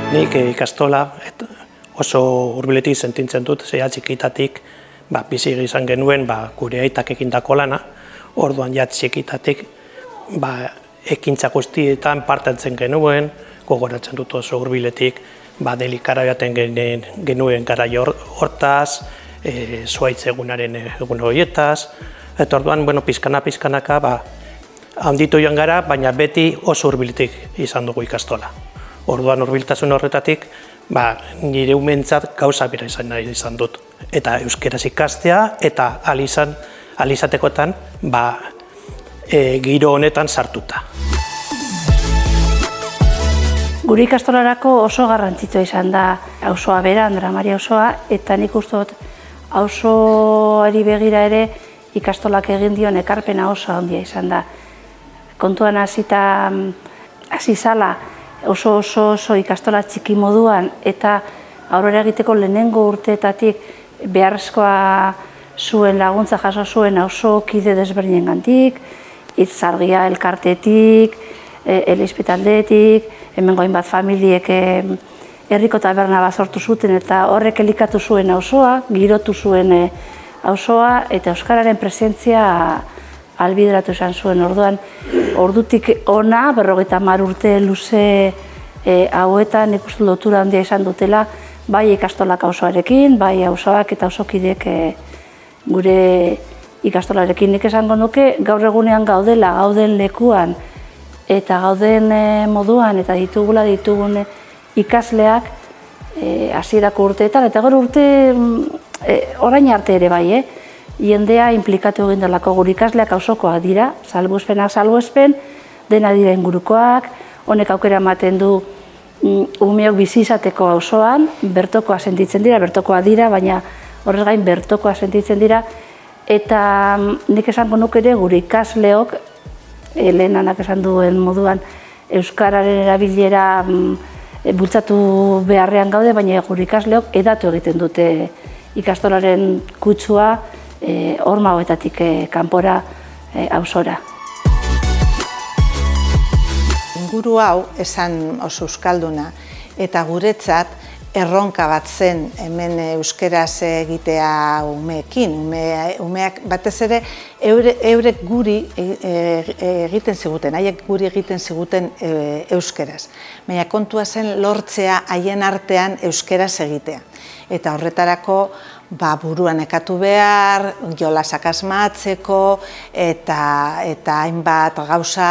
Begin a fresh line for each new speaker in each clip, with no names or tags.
Nik ikastola oso hurbiletik sentitzen dut, zeha txikitatik bizi izan genuen gure aitak egindako lana, orduan ja txikitatik ekintza guztietan parte hartzen genuen, gogoratzen dut oso hurbiletik delikara jaten genuen garai hortaz, zuaitz egunaren egun horietaz, eta orduan pizkanaka handitu joan gara, baina beti oso hurbiletik izan dugu ikastola. Orduan hurbiltasun horretatik nire umentzat gauza bera izan dut. Eta euskeraz ikastea eta alizatekotan giro honetan sartuta.
Gure ikastolarako oso garrantzitsua izan da auzoa bera, Andra Maria auzoa, eta nik uste dut auzoari begira ere ikastolak egin dion ekarpena oso handia izan da. Kontuan hasi zala oso ikastola txiki moduan eta aurrera egiteko lehenengo urteetatik beharrezkoa zuen laguntza jaso zuen auzokide desberdinengandik, Itzargia elkartetik, Elizpitaldetik, hemengo hainbat familiek herriko taberna bat sortu zuten eta horrek elikatu zuen auzoa, girotu zuen auzoa eta euskararen presentzia albideratu izan zuen. Ordutik ona, 50 urte luze hauetan ikustu lotura handia izan dutela, bai ikastolak auzoarekin, bai auzoak eta auzokidek gure ikastolarekin. Nik esango nuke gaur egunean gauden lekuan eta gauden moduan eta ditugun ikasleak hasierako urteetan eta gero urte orain arte ere bai, jendea inplikatu egin delako. Gure ikasleak auzokoak dira, salbuespenak salbuespen, dena dira ingurukoak, honek aukera ematen du umeok bizi izateko auzoan, bertokoa sentitzen dira, bertokoa dira, baina horrez gain bertokoa sentitzen dira, eta nik esango nuke ere gure ikasleok, lehenanak esan duen moduan, euskararen erabilera bultzatu beharrean gaude, baina gure ikasleok edatu egiten dute ikastolaren kutsua horma hauetatik kanpora auzora.
Inguru hau esan oso euskalduna eta guretzat erronka bat zen hemen euskeraz egitea umeekin. Umeak batez ere eurek guri egiten ziguten, haiek guri egiten ziguten euskeraz. Baina kontua zen lortzea haien artean euskeraz egitea. Eta horretarako buruan ekatu behar, jolasak asmatzeko eta hainbat gauza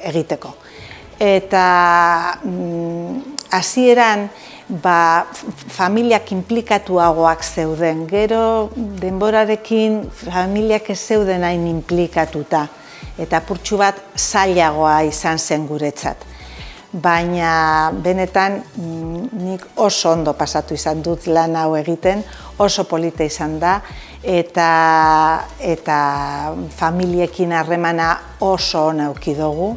egiteko. Eta hasieran familiak inplikatuagoak zeuden, gero denborarekin familiak ez zeuden hain inplikatuta eta apurtxu bat zailagoa izan zen guretzat. Baina benetan nik oso ondo pasatu izan dut lan hau egiten, oso polita izan da eta familiekin harremana oso ona eduki dugu,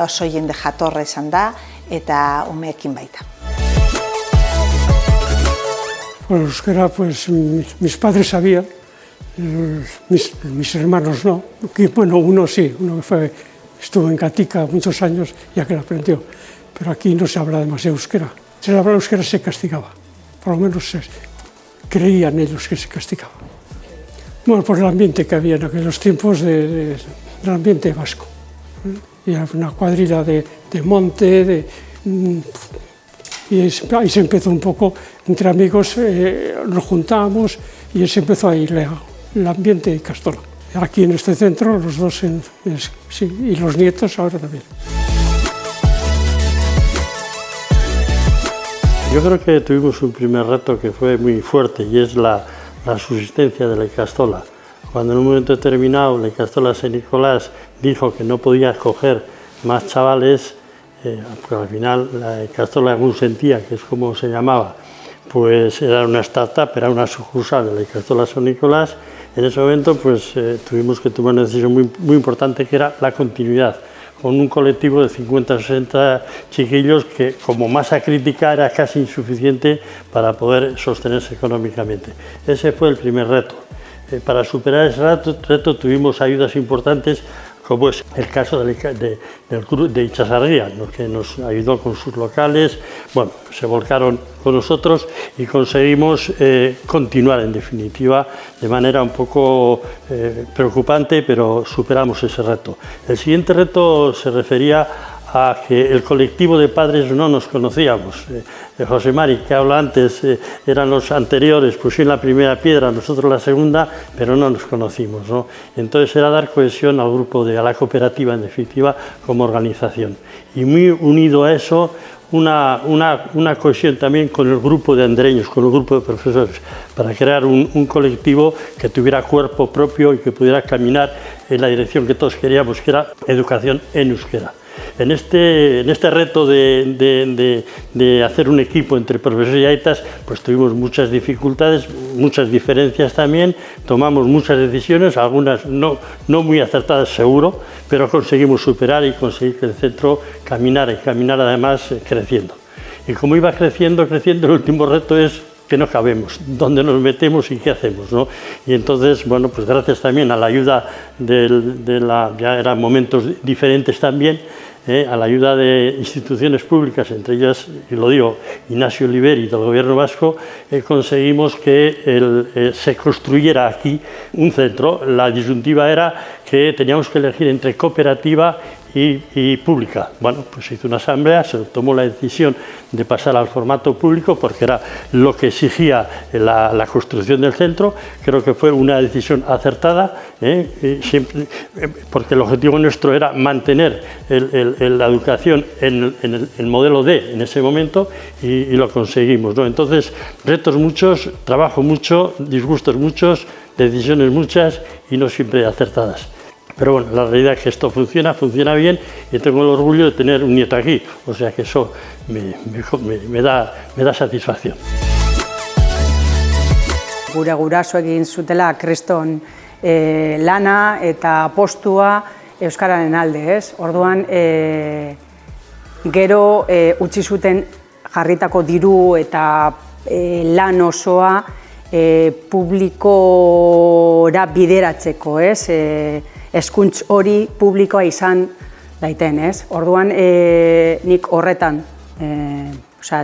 oso jende jatorra izan da eta umeekin baita.
Bueno, euskera, pues mis padres sabían, mis hermanos no, bueno, uno sí, uno estuvo en Gatica muchos años, ya que lo aprendió, pero aquí no se habla demasiado euskera. Si se hablaba euskera se castigaba, por lo menos creían ellos que se castigaba. Bueno, por el ambiente que había en aquellos tiempos del ambiente vasco. Y era una cuadrilla de monte, y ahí se empezó un poco, entre amigos nos juntábamos y se empezó ahí el ambiente de Castola. Aquí en este centro, los dos, sí, y los nietos ahora también.
Yo creo que tuvimos un primer reto que fue muy fuerte y es la subsistencia de la Icastola. Cuando en un momento determinado la Icastola San Nicolás dijo que no podía acoger más chavales, porque al final la Icastola Gusentía, que es como se llamaba, pues era una startup, era una sucursal de la Icastola San Nicolás. En ese momento pues tuvimos que tomar una decisión muy importante, que era la continuidad, con un colectivo de 50 o 60 chiquillos que como masa crítica era casi insuficiente para poder sostenerse económicamente. Ese fue el primer reto. Para superar ese reto tuvimos ayudas importantes como es el caso del grupo de Itxasargia, que nos ayudó con sus locales. Bueno, se volcaron con nosotros y conseguimos continuar, en definitiva, de manera un poco preocupante, pero superamos ese reto. El siguiente reto se refería a que el colectivo de padres no nos conocíamos. José Mari, que habla antes, eran los anteriores, pusieron la primera piedra, nosotros la segunda, pero no nos conocimos, ¿no? Entonces era dar cohesión al grupo, a la cooperativa, en definitiva, como organización. Y muy unido a eso, una cohesión también con el grupo de andreños, con el grupo de profesores, para crear un colectivo que tuviera cuerpo propio y que pudiera caminar en la dirección que todos queríamos, que era educación en euskera. En este reto de hacer un equipo entre profesores y aitas, pues tuvimos muchas dificultades, muchas diferencias también, tomamos muchas decisiones, algunas no muy acertadas seguro, pero conseguimos superar y conseguir que el centro caminara y caminara además creciendo. Y como iba creciendo, el último reto es que no cabemos, dónde nos metemos y qué hacemos, ¿no? Y entonces, bueno, pues gracias también a la ayuda ya eran momentos diferentes también, a la ayuda de instituciones públicas, entre ellas, y lo digo, Ignacio Oliveri del Gobierno vasco, conseguimos que se construyera aquí un centro. La disyuntiva era que teníamos que elegir entre cooperativa y pública. Bueno, pues se hizo una asamblea, se tomó la decisión de pasar al formato público porque era lo que exigía la construcción del centro. Creo que fue una decisión acertada, siempre, porque el objetivo nuestro era mantener la educación en el modelo D en ese momento y lo conseguimos, ¿no? Entonces, retos muchos, trabajo mucho, disgustos muchos, decisiones muchas y no siempre acertadas. Pero bueno, la realidad es que esto funciona bien y tengo el orgullo de tener un nieto aquí, o sea que eso me da satisfacción.
Gure guraso egin zutela kriston lana eta postua euskararen alde, ez? Orduan, gero utzi zuten jarritako diru eta lan osoa publikora bideratzeko, ez? Hezkuntz hori publikoa izan daiten, ez? Orduan, nik horretan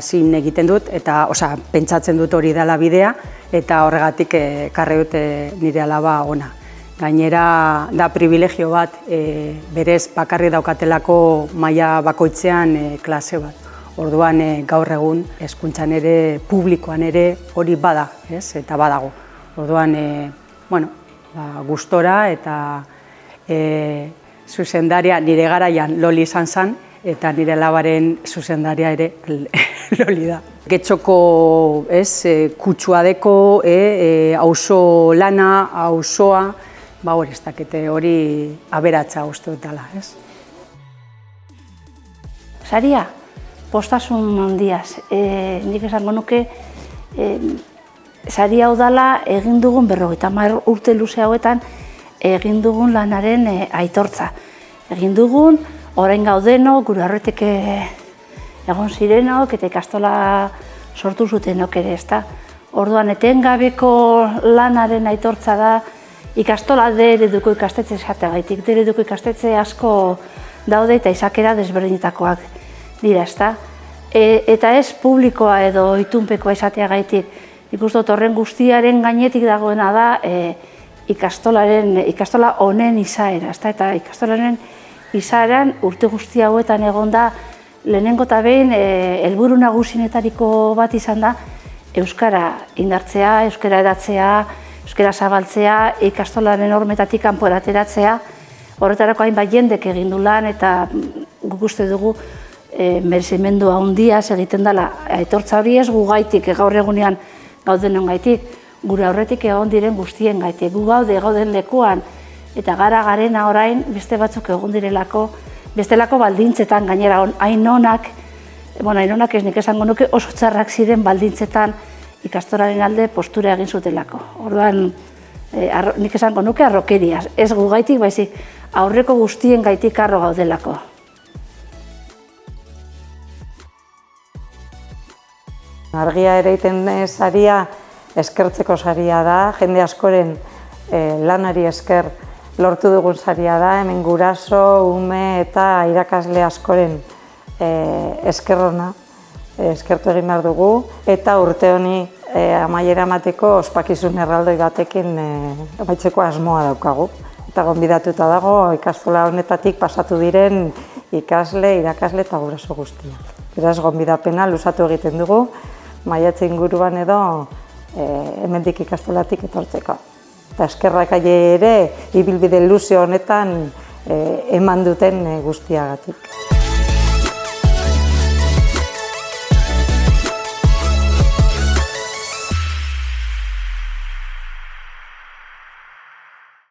zin egiten dut, eta pentsatzen dut hori dela bidea, eta horregatik ekarri dut nire alaba ona. Gainera, da privilegio bat, berez bakarri daukatelako maila bakoitzean klase bat. Orduan, gaur egun, hezkuntzan ere, publikoan ere, hori bada, ez? Eta badago. Orduan, gustora eta zuzendaria nire garaian Loli izan zen, eta nire alabaren zuzendaria ere Loli da. Getxoko kutsua deko, auzo lana, auzoa, hori ez dakite hori aberatza uste dutela, ez?
Saria, postasun handiaz. Nik esango nuke, sari hau dela egin dugun 50 urte luze hauetan egin dugun lanaren aitortza. Egin dugun, orain gaudeno, gure aurretik egon zirenok eta ikastola sortu zutenok ere, ezta. Orduan, etengabeko lanaren aitortza da, ikastola D-ereduko ikastetxe esateagaitik. D-ereduko ikastetxe asko daude eta izakera desberdinetakoak dira, ezta. Eta ez publikoa edo itunpekoa izateagaitik. Nik uste dut horren guztiaren gainetik dagoena da ikastola honen izaera, ezta. Eta ikastolaren izaeran urte guzti hauetan egon da lehenengo eta behin helburu nagusienetariko bat izan da euskara indartzea, euskara edatzea, euskara zabaltzea, ikastolaren hormetatik kanpora ateratzea. Horretarako hainbat jendek egin du lan eta guk uste dugu merezimendu handiaz egiten dela aitortza hori ez gu gaitik, gaur egunean gaudenen gaitik, gure aurretik egon diren guztien gaitik. Gu gauden lekuan eta garena orain beste batzuk egon direlako, bestelako baldintzetan gainera hainonak, hainonak ez nik esango nuke oso txarrak ziren baldintzetan ikastoraren alde postura egin zutelako. Orduan, nik esango nuke arrokeriaz, ez gu gaitik, baizik aurreko guztien gaitik arro gaudelako.
Argia ereiten saria eskertzeko saria da, jende askoren lanari esker lortu dugun saria da, hemen guraso, ume eta irakasle askoren eskerrona, eskertu egin behar dugu, eta urte honi amaiera emateko ospakizun erraldoi batekin amaitzeko asmoa daukagu. Eta gonbidatuta dago ikastola honetatik pasatu diren ikasle, irakasle eta guraso guztiak. Beraz, gonbidapena luzatu egiten dugu, maiatze inguruan edo hemendik ikastolatik etortzeko. Eta eskerrak ere ibilbide luze honetan eman duten guztiagatik.